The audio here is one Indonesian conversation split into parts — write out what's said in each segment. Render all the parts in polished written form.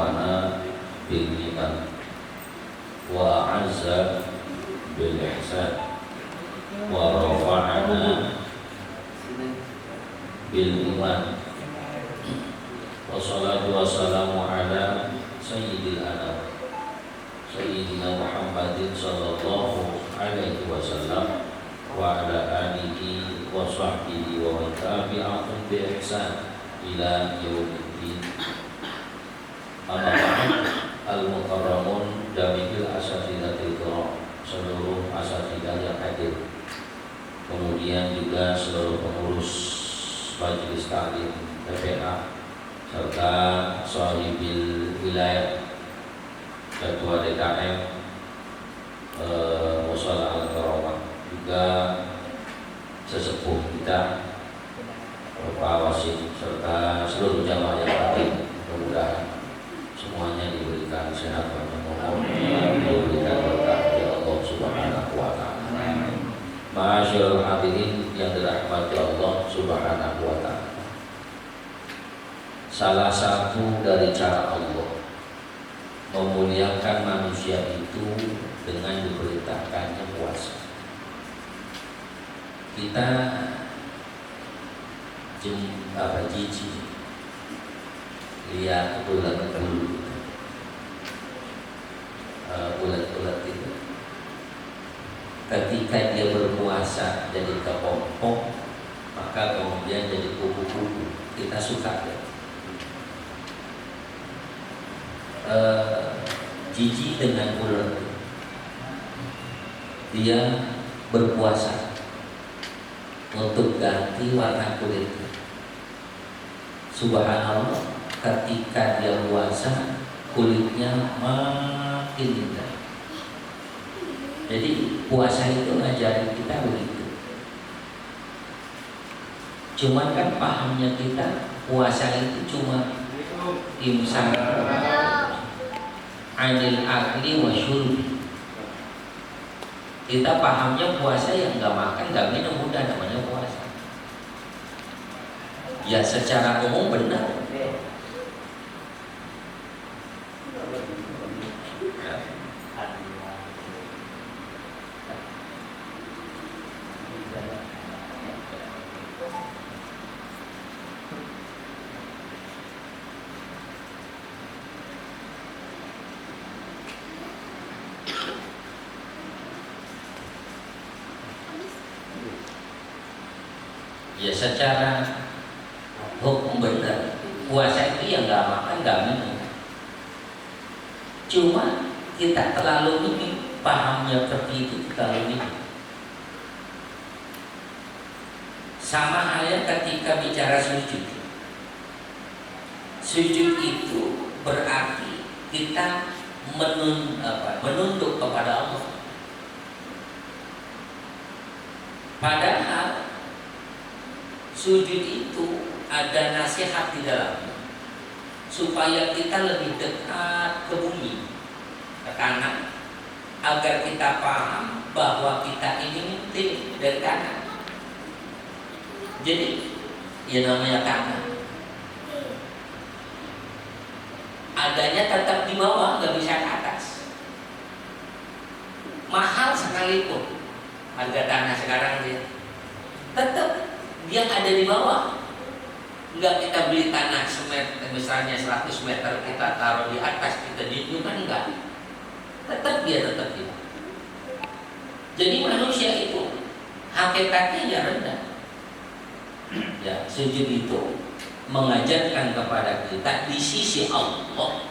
akramana bil iman wa a'azza bil ihsan wa rafa'ana bil iman. Wassalatu wassalamu ala sayyidil anam sayyidina Muhammadin sallallahu alaihi wasallam wa ala alihi wa sahbihi wa man tabi'ahum bi ihsan ila yaumiddin. Amma ba'd, al-mukarramun jami'il asatidatil kiram, seluruh asatidah yang hadir, kemudian juga seluruh pengurus majelis taklim PPA serta sahibil wilayah, ketua DKM Mushola Al-Karamah, juga sesepuh kita Bapak Wasim serta seluruh jamaah yang hadir. Mudah-mudahan semuanya diberikan sehat dan mohon diberikan berkah dari Allah Subhanahu wa taala. Ma'asyiral hadirin yang dirahmati Allah Subhanahu wa taala. Salah satu dari cara Allah memuliakan manusia itu dengan diberitakannya puasa. Kita jijik lihat ulat itu ketika dia berpuasa jadi kepompong, maka kemudian jadi kupu-kupu. Kita suka ya? Jijik dengan ulat, dia berpuasa untuk ganti warna kulitnya. Subhanallah, ketika dia puasa kulitnya makin indah. Jadi puasa itu ngajarin kita begitu. Cuman kan pahamnya kita puasa itu cuma imsak anil akli wa syurbi. Kita pahamnya puasa yang nggak makan nggak minum, udah namanya puasa. Ya secara umum benar. Ya secara hukum benar, puasa itu yang nggak makan nggak minum. Cuma kita terlalu ini pahamnya seperti itu, terlalu ini. Sama halnya ketika bicara sujud. Sujud itu berarti kita menunduk kepada Allah. Padahal sujud itu ada nasihat di dalamnya supaya kita lebih dekat ke bumi, ke kanan, agar kita paham bahwa kita ini minting dari kanan. Jadi ya namanya kanan, adanya tetap di bawah, nggak bisa ke atas. Mahal sekalipun harga tanah sekarang dia tetap dia ada di bawah. Enggak kita beli tanah semeter, misalnya 100 meter, kita taruh di atas, kita junjung kan enggak. Tetap dia tetap di bawah. Jadi manusia itu hakikatnya ya rendah. Ya, sujud itu mengajarkan kepada kita di sisi Allah,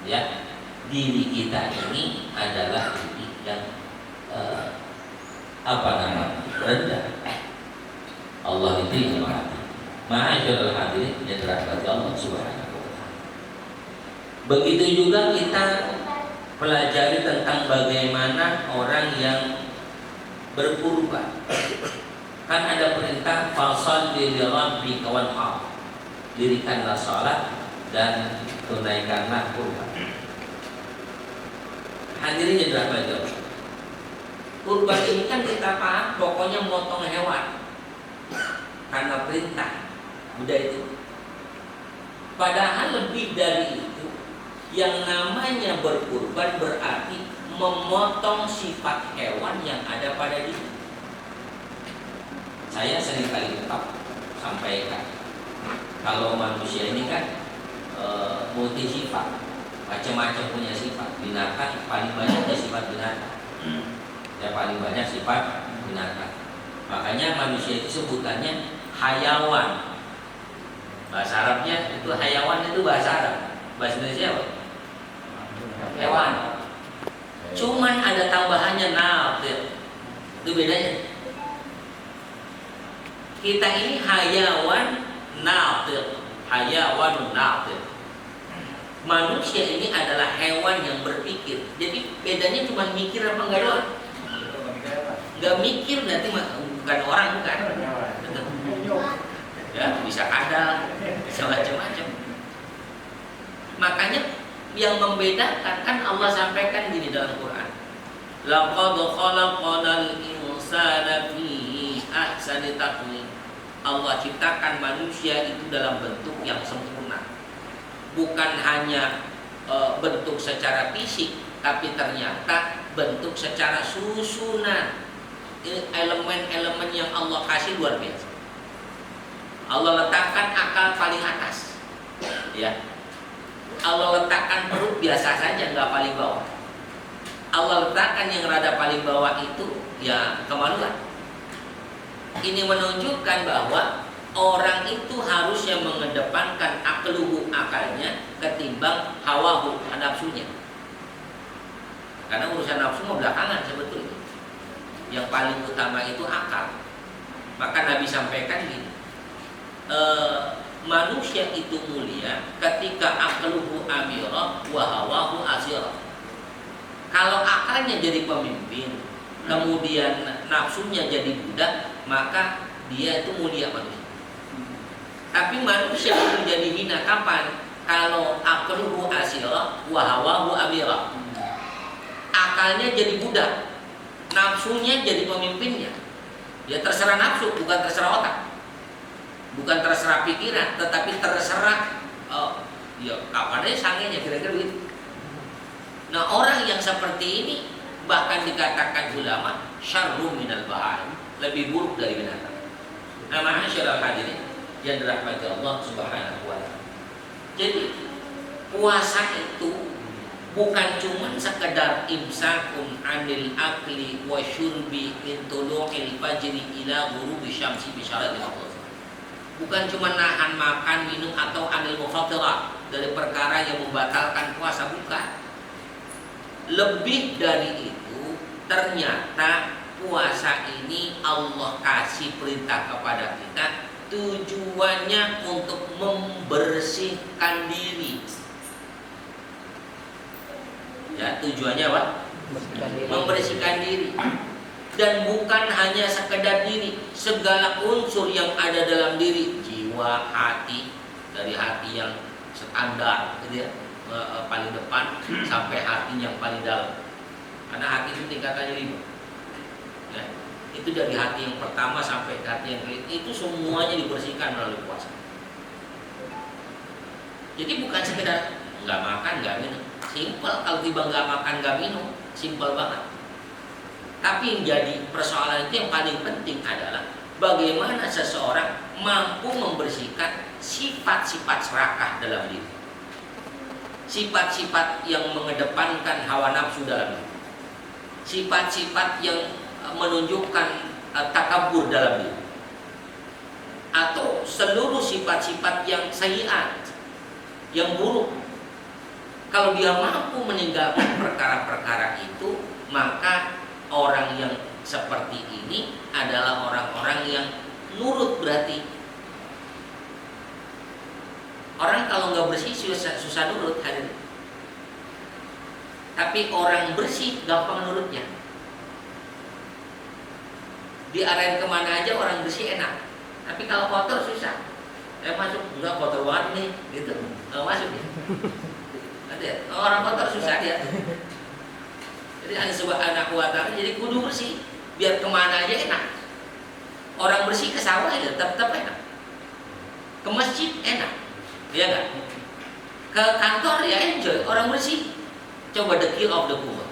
ya, diri kita ini adalah diri yang rendah. Allah itu yang maha. Ma'asyiral hadirin yang dirahmati Allah Subhanahu wa taala. Begitu juga kita pelajari tentang bagaimana orang yang berkurban. Kan ada perintah fasholli li rabbika wanhar, dirikanlah salat dan tunaikanlah kurban. Hadirin yang dirahmati Allah, kurban ini kan kita paham pokoknya memotong hewan karena perintah, udah itu. Padahal lebih dari itu Yang namanya berkurban berarti memotong sifat hewan yang ada pada diri. Saya sering kali tetap sampaikan, kalau manusia ini kan multi sifat, macam-macam punya sifat. Binatang paling banyak ya sifat binatang, ya paling banyak sifat binatang. Makanya manusia itu sebutannya hayawan. Bahasa Arabnya itu hayawan, itu bahasa Arab. Bahasa Indonesia apa? Hewan. Cuman ada tambahannya nafir. Itu bedanya. Kita ini hayawan nafir, hayawan nafir. Manusia ini adalah hewan yang berpikir. Jadi bedanya cuma mikir apa enggak doang. Enggak mikir berarti bukan orang, bukan. Ya, bisa kadal, bisa macam-macam. Makanya yang membedakan kan Allah sampaikan gini dalam Quran. Laqad khalaqnal insana fi ahsani taqwim. Allah ciptakan manusia itu dalam bentuk yang sempurna. Bukan hanya bentuk secara fisik, tapi ternyata bentuk secara susunan. Elemen-elemen yang Allah kasih luar biasa. Allah letakkan akal paling atas, ya. Allah letakkan perut biasa saja, nggak paling bawah. Allah letakkan yang rada paling bawah itu, ya kemaluan. Ini menunjukkan bahwa orang itu harusnya mengedepankan akluhu, akalnya, ketimbang hawahu, nafsunya. Karena urusan nafsu mau belakangan sebetulnya. Yang paling utama itu akal. Maka Nabi sampaikan gini, manusia itu mulia ketika akluhu amirah wa hawahu asirah. Kalau akalnya jadi pemimpin, kemudian nafsunya jadi budak, maka dia itu mulia manusia. Tapi manusia itu jadi hina kapan? Kalau akluhu asirah wa hawahu amirah. Akalnya jadi budak, nafsunya jadi pemimpinnya. Ya terserah nafsu, bukan terserah otak. Bukan terserah pikiran, tetapi terserah ya kapan aja sangenya, kira-kira begitu. Nah, orang yang seperti ini bahkan dikatakan ulama syarrun minal bahar, lebih buruk dari binatang. Nah, ma'asyiral hadirin yang dirahmati Allah Subhanahu wa taala. Jadi puasa itu bukan cuma sekedar imsakun anil akli wa syurbi min tulu'il fajri ila ghurubi syamsi bi syaratil Allah. Bukan cuma nahan makan, minum atau anil mufattirat, dari perkara yang membatalkan puasa, bukan. Lebih dari itu, ternyata puasa ini Allah kasih perintah kepada kita, tujuannya untuk membersihkan diri. Ya, tujuannya apa? Membersihkan diri. Dan bukan hanya sekedar diri, segala unsur yang ada dalam diri, jiwa, hati, dari hati yang standar, gitu ya, paling depan sampai hati yang paling dalam. Karena hati itu tingkatannya 5. Ya, itu dari hati yang pertama sampai hati yang kelima, itu semuanya dibersihkan melalui puasa. Jadi bukan sekedar nggak makan, nggak minum. Simpel, kalau tiba nggak makan, nggak minum, simpel banget. Tapi yang jadi persoalan itu yang paling penting adalah bagaimana seseorang mampu membersihkan sifat-sifat serakah dalam diri, sifat-sifat yang mengedepankan hawa nafsu dalam diri, sifat-sifat yang menunjukkan takabur dalam diri, atau seluruh sifat-sifat yang sayyi'at, yang buruk. Kalau dia mampu meninggalkan perkara-perkara itu, maka orang yang seperti ini adalah orang-orang yang nurut. Berarti orang kalau nggak bersih susah nurut, hadir. Tapi orang bersih gampang nurutnya. Diarahin kemana aja orang bersih enak. Tapi kalau kotor susah. Masuk enggak, kotor banget nih, gitu. Nggak masuk ya. Orang kotor susah dia. Jadi anak wa ta'ala, jadi kudu bersih, biar kemana aja enak. Orang bersih ke sawah ya tetap enak, ke masjid enak, ya kan? Ke kantor ya enjoy, orang bersih. Coba the kill of the poor,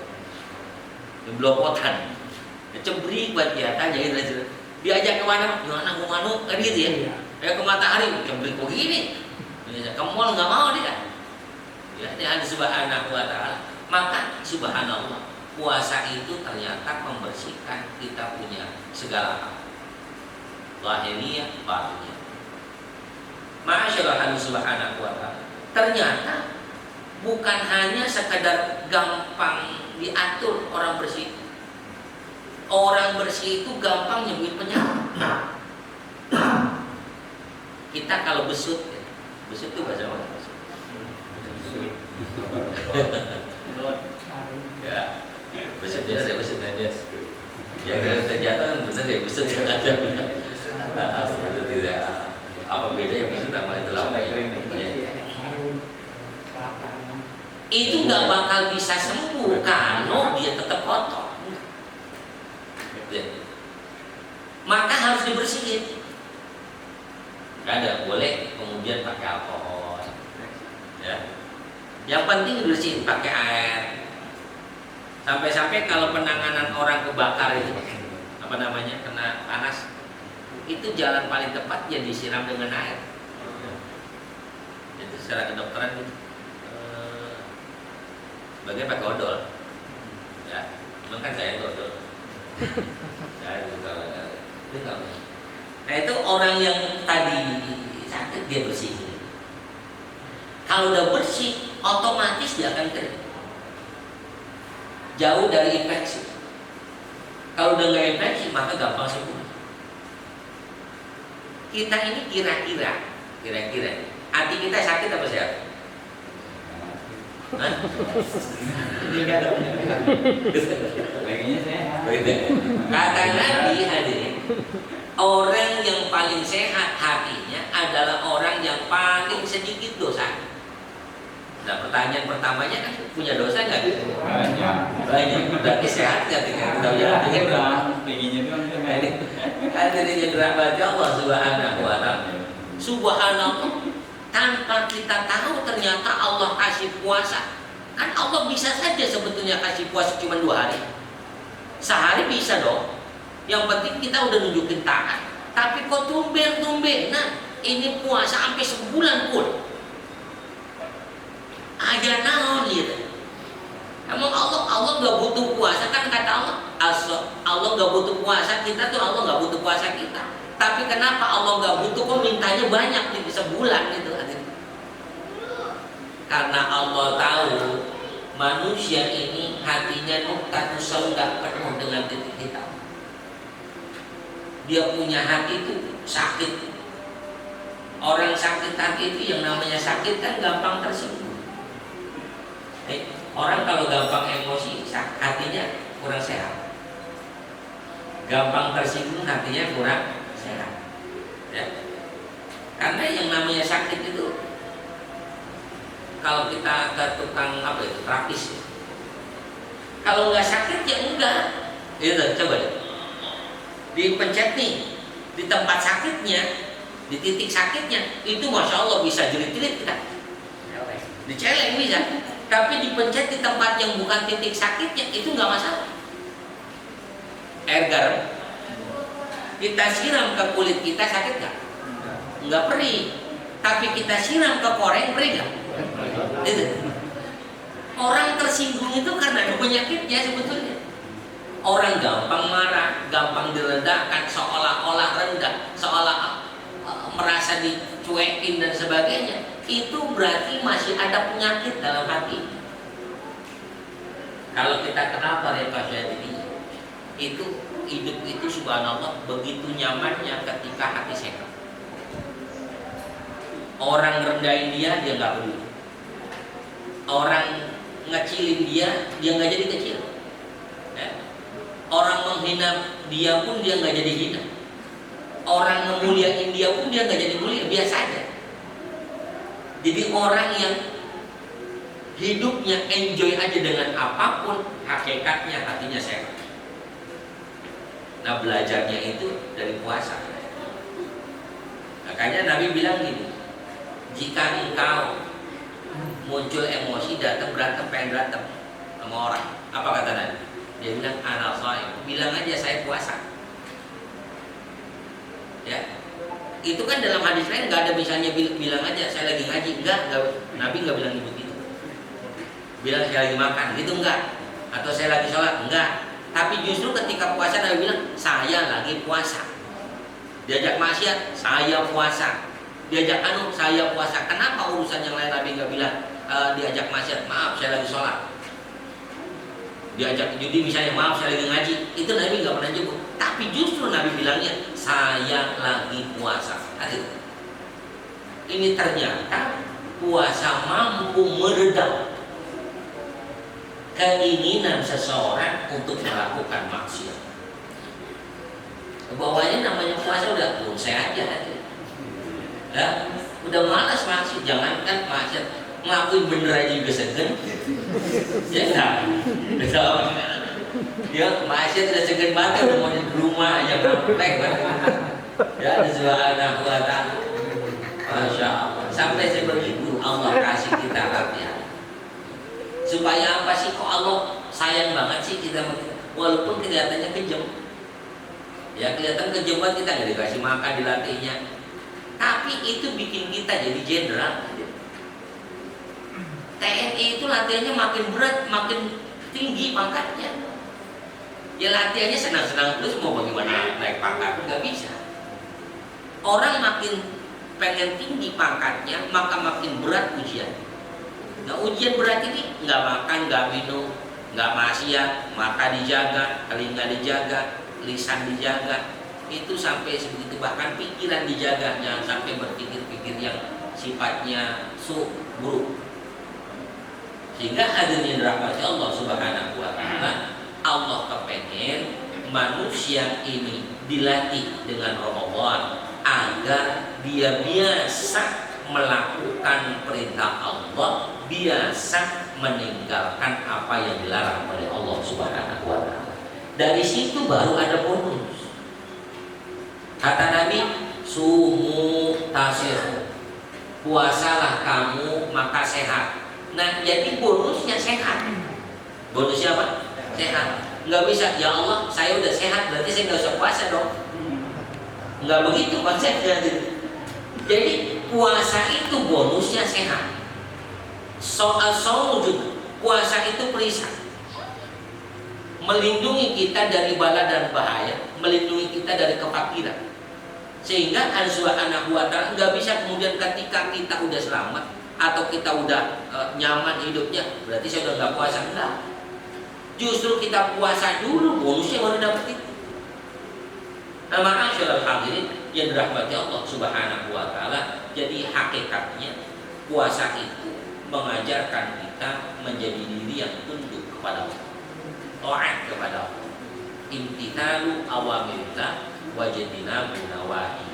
yang blopotan, cebrik buat dia, tanyain aja. Diajak kemana? Gimana mau manu? Kan gitu ya. Ke matahari, cebrik begini. Ke mall nggak mau dia. Ya, dia ada subhanahu wa ta'ala. Maka subhanallah, puasa itu ternyata membersihkan kita punya segala hal. Lahiriyah, batiniyah. Ma'asyarah subhanahu wa ta'ala. Ternyata bukan hanya sekedar gampang diatur orang bersih. Orang bersih itu gampang nyembuhin penyakit. Kita kalau besut itu bahasa apa? Ya, besut biasa ya, besut aja. Ya kalau terjatuh kan bener ya, besut aja. Tidak. Apa bedanya besut sama itu lama ya? Itu nggak bakal bisa sembuh kalau dia tetap kotor. Maka harus dibersihin. Nggak ada boleh kemudian pakai alkohol. Ya. Yang penting dibersihin pakai air. Sampai-sampai kalau penanganan orang kebakar itu apa namanya kena panas, itu jalan paling tepat ya disiram dengan air. Itu secara kedokteran gitu. Sebagai pakai odol, ya, memang kan saya odol. Saya juga enggak. Nah itu orang yang tadi sakit dia bersih. Kalau udah bersih, otomatis dia akan kering. Jauh dari infeksi. Kalau udah nggak infeksi, maka gampang sembuh. Kita ini kira-kira, hati kita sakit apa sehat? Kata Nabi hadirin, orang yang paling sehat hatinya adalah orang yang paling sedikit dosa. Nah pertanyaan pertamanya kan punya dosa nggak? Banyak. Berarti sehat nggak? Kita udah hadirin yang dirahmati Allah Subhanahu wa ta'ala. Subhanallah. Tanpa kita tahu ternyata Allah kasih puasa. Kan Allah bisa saja sebetulnya kasih puasa cuma 2 hari. Sehari bisa dong. Yang penting kita udah nunjukin taat. Tapi kok tumben, nah ini puasa sampai sebulan pun. Aja naon gitu. Emang Allah nggak butuh puasa kan kata Allah nggak butuh puasa kita tuh Allah nggak butuh puasa kita. Tapi kenapa Allah nggak butuh kok mintanya banyak nih sebulan gitu? Karena Allah tahu manusia ini hatinya nuqtatun sauda penuh dengan titik hitam. Dia punya hati itu sakit. Orang sakit hati itu yang namanya sakit kan gampang tersinggung. Orang kalau gampang emosi hatinya kurang sehat. Gampang tersinggung hatinya kurang sehat. Ya. Karena yang namanya sakit itu kalau kita ke tukang apa itu terapis ya. Kalau nggak sakit ya enggak. Itu coba deh. Dipencet nih di tempat sakitnya, di titik sakitnya itu masya Allah bisa jerit-jerit kita. Diceleng bisa. Tapi dipencet di tempat yang bukan titik sakitnya itu nggak masalah. Air garam kita siram ke kulit kita sakit nggak? Nggak perih. Tapi kita siram ke koreng perih nggak? Itu. Orang tersinggung itu karena ada penyakitnya sebetulnya. Orang gampang marah, gampang diledakkan, seolah-olah rendah, seolah merasa dicuekin dan sebagainya. Itu berarti masih ada penyakit dalam hati. Kalau kita kenal Tariqah Syadziliyah, itu hidup itu subhanallah begitu nyamannya ketika hati sehat. Orang rendahin dia nggak peduli. Orang ngecilin dia nggak jadi kecil. Orang menghina dia pun dia nggak jadi hina. Orang memuliakan dia pun dia nggak jadi mulia, biasa aja. Jadi orang yang hidupnya enjoy aja dengan apapun, hakikatnya hatinya sehat. Nah belajarnya itu dari puasa. Makanya Nabi bilang gini, jika engkau muncul emosi, datang berantem, pengen berantem sama orang. Apa kata Nabi? Dia bilang ana shaim, bilang aja saya puasa. Ya, itu kan dalam hadis lain nggak ada misalnya bilang aja saya lagi ngaji, enggak, Nabi nggak bilang begitu. Bilang saya lagi makan, gitu enggak? Atau saya lagi sholat, enggak. Tapi justru ketika puasa Nabi bilang saya lagi puasa. Diajak maksiat, saya puasa. Diajak saya puasa. Kenapa urusan yang lain Nabi nggak bilang diajak maksiat, maaf saya lagi sholat. Diajak judi misalnya, maaf saya lagi ngaji. Itu Nabi nggak pernah nyebut. Tapi justru Nabi bilangnya saya lagi puasa. Aduh. Ini ternyata puasa mampu meredam keinginan seseorang untuk melakukan maksiat. Bawahnya namanya puasa udah saya aja. Ya, udah malas maksiat, jangankan maksiat, ngelakuin bener aja juga segen. Ya enggak? Ya maksiat udah segen banget, udah mau di rumah aja komplek banget. Ya subhanahu wa ta'ala. Masya Allah. Sampai sebegitu Allah kasih kita hati. Supaya apa sih kok Allah sayang banget sih kita, walaupun kelihatannya kejam. Ya kelihatan kejam banget, kita nggak dikasih makan, dilatihnya. Tapi itu bikin kita jadi jenderal. TNI itu latihannya makin berat, makin tinggi pangkatnya. Ya latihannya senang-senang terus, mau bagaimana naik pangkat, nggak bisa. Orang makin pengen tinggi pangkatnya, maka makin berat ujian. Nah ujian berat ini nggak makan, nggak minum, nggak maksiat, mata dijaga, telinga dijaga, lisan dijaga, itu sampai sebegitu, bahkan pikiran dijaga, jangan sampai berpikir-pikir yang sifatnya buruk. Sehingga hadirin dirahmati Allah Subhanahu wa ta'ala, Allah kepengen manusia ini dilatih dengan Ramadan agar dia biasa melakukan perintah Allah, biasa meninggalkan apa yang dilarang oleh Allah Subhanahu wa ta'ala. Dari situ baru ada bonus. Kata Nabi, sumu tasir, puasalah kamu maka sehat. Nah jadi bonusnya sehat. Bonusnya apa? Sehat. Nggak bisa, ya Allah saya udah sehat berarti saya nggak usah puasa dong. Nggak begitu konsepnya. Jadi puasa itu bonusnya sehat. Soal juga, puasa itu perisai, melindungi kita dari bala dan bahaya, melindungi kita dari kefakiran. Sehingga Allah Subhanahu wa ta'ala nggak bisa kemudian ketika kita udah selamat atau kita udah nyaman hidupnya, berarti saya udah nggak puasa. Enggak. Justru kita puasa dulu, bonusnya baru dapat itu. Nah, ma'asyiral hadirin yang dirahmati Allah Subhanahu wa ta'ala, jadi hakikatnya puasa itu mengajarkan kita menjadi diri yang tunduk kepada Allah, taat kepada Allah, imtithalu awamirillah wajtinabu nawahi,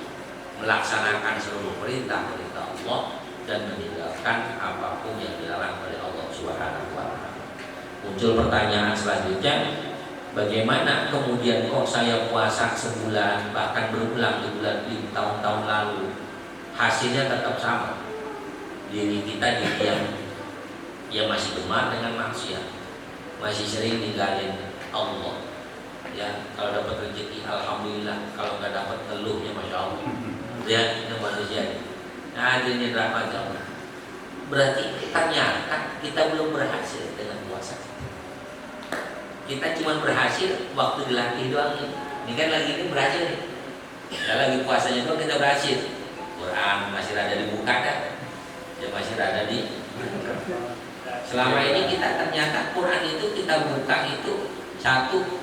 melaksanakan seluruh perintah-perintah Allah dan meninggalkan apapun yang dilarang oleh Allah Subhanahu wa ta'ala. Muncul pertanyaan selanjutnya, bagaimana kemudian kok saya puasa sebulan bahkan berulang di bulan tahun-tahun lalu hasilnya tetap sama? Diri kita diri yang masih gemar dengan maksiat, masih sering ninggalin Allah. Ya, kalau dapat rezeki alhamdulillah, kalau nggak dapat keluhnya masya Allah. Ya, itu manusia. Nah, akhirnya rahmat Allah. Berarti ternyata kita belum berhasil dengan puasa. Kita cuma berhasil waktu dilatih doang nih. Ini kan lagi ini berhasil nih. Ya, lagi puasanya doang kita berhasil. Quran masih ada dibuka kan? Ya masih ada di. Selama ini kita ternyata Quran itu kita buka itu satu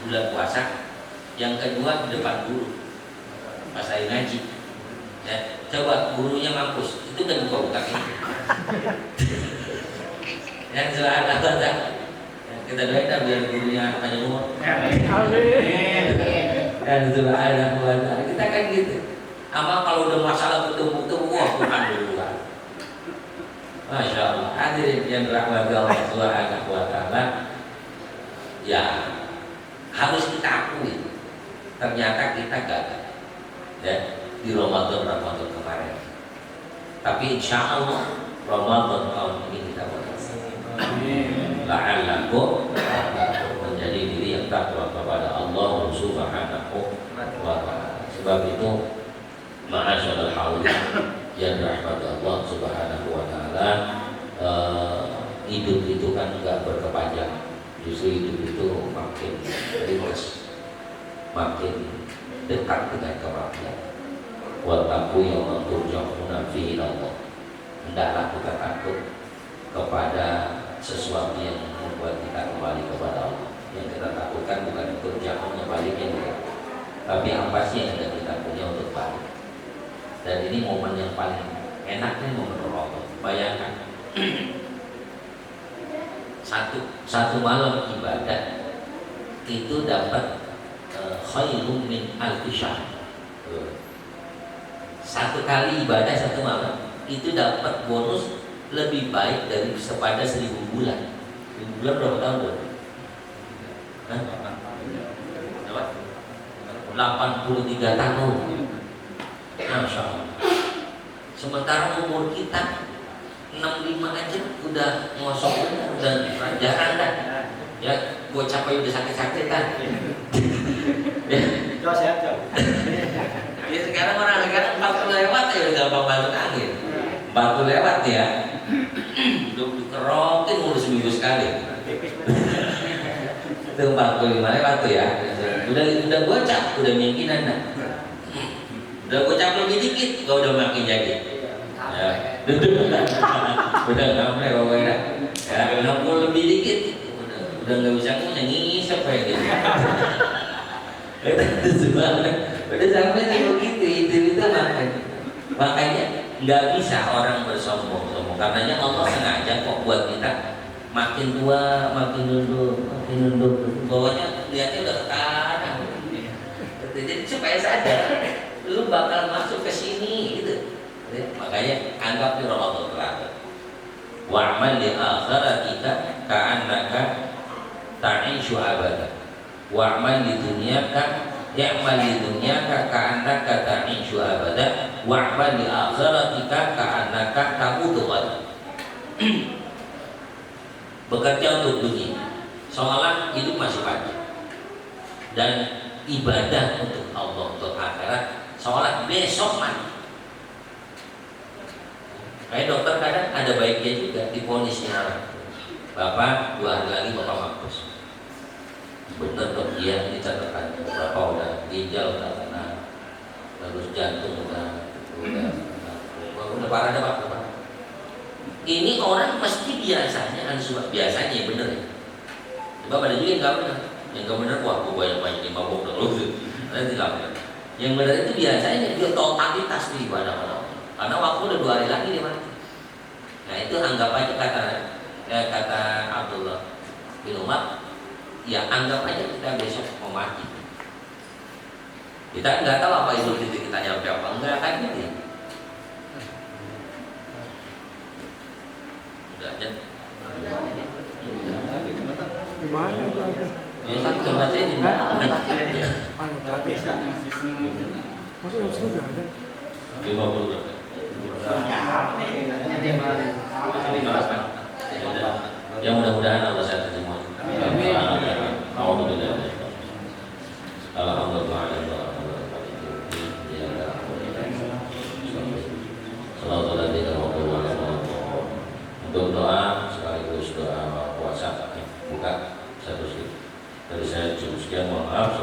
bulan puasa, yang kedua di depan guru pas saya ngaji. Ya, coba gurunya mampus, itu kan buka ini. Yang selalu ada kita doakan biar gurunya panjang umur. Amin. Dan selalu kita kan gitu. Ama kalau udah masalah bertumpuk-tumpuk, wah Tuhan duluan. Masya Allah. Hadirin yang dirahmati Allah Subhanahu wa ta'ala, ya harus kita akui ternyata kita gagal ya di Ramadan kemarin. Tapi insya Allah Ramadan tahun ini kita berhasil. La'allakum menjadi diri yang takwa kepada Allah Subhanahu wa ta'ala. Sebab itu ma'asyarul hadirin yang dirahmati Allah Subhanahu wa ta'ala, hidup itu kan enggak berkepanjangan. Justru hidup itu makin ringkas, makin dekat dengan kematian. Wattaqu yawman turja'una fihi ila Allah. Hendaklah kita takut kepada sesuatu yang membuat kita kembali kepada Allah. Yang kita takutkan bukan turja'unnya baliknya bukan, tapi apa sih yang ada kita punya untuk balik. Dan ini momen yang paling enaknya momen Ramadan. Bayangkan satu malam ibadah itu dapat khairun min alfi syahr. Satu kali ibadah satu malam itu dapat bonus lebih baik dari sepada 1000 bulan. 1000 bulan berapa tahun? Bro? 83 tahun. Masya Allah. Sementara umur kita 65 aja udah ngosok, udah jarang dah. Ya, gua capai udah sakit-sakitan. Ya, sehat ya. Ya sekarang orang sekarang 40 lewat ya udah gampang balik angin. 40 lewat ya. Udah dikerokin udah seminggu sekali. Itu 45 lewat tuh ya. Udah gocap, udah mingkinan dah. Udah gocap lebih dikit, gak udah makin jadi. Ya, udah ngambil pokoknya. Ya, 60 lebih dikit. Udah nggak bisa nangis apa ya gitu. Udah sampai di begitu itu makanya nggak bisa orang bersombong karenanya Allah sengaja kok buat kita makin tua makin nunduk bawahnya lihatnya udah ke kanan. Jadi supaya sadar lu bakal masuk ke sini gitu. Makanya anggap di Ramadan terakhir. Wa'mal li akhiratika ka'annaka ta'ishu abada. Wa'mal li dunyaka ya'mal li dunyaka ka'annaka ta'ishu abada. Wa'mal li akhiratika ka'annaka tamutu ghadan. Bekerja untuk dunia seolah hidup masih panjang, dan ibadah untuk Allah, untuk akhirat seolah besok mati. Kayak dokter kadang ada baiknya juga diponisnya, Bapak 2 hari lagi Bapak mampus. Bener dok, dia ini catatan berapa udah ginjal udah kena, terus jantung udah parah dah Pak. Ini orang pasti biasanya biasanya bener ya. Sebab ada juga yang nggak bener, wah gue banyak mabuk dulu gitu. Nanti nggak bener. Yang benar itu biasanya dia totalitas di ibadah Allah. Karena waktu udah 2 hari lagi dia mati. Nah itu anggap aja kata Abdullah bin Umar, ya anggap aja kita besok mau mati. Kita nggak tahu apa itu kita nyampe apa enggak kan gitu. Udah aja. Gimana? Ya kan tempat saya di mana? Masuk yang sudah ada. 50. Ya mudah-mudahan Allah sehat semua. Alhamdulillah. Alhamdulillah. Untuk doa sekaligus doa puasa buka satu dari saya cukup sekian, mohon maaf.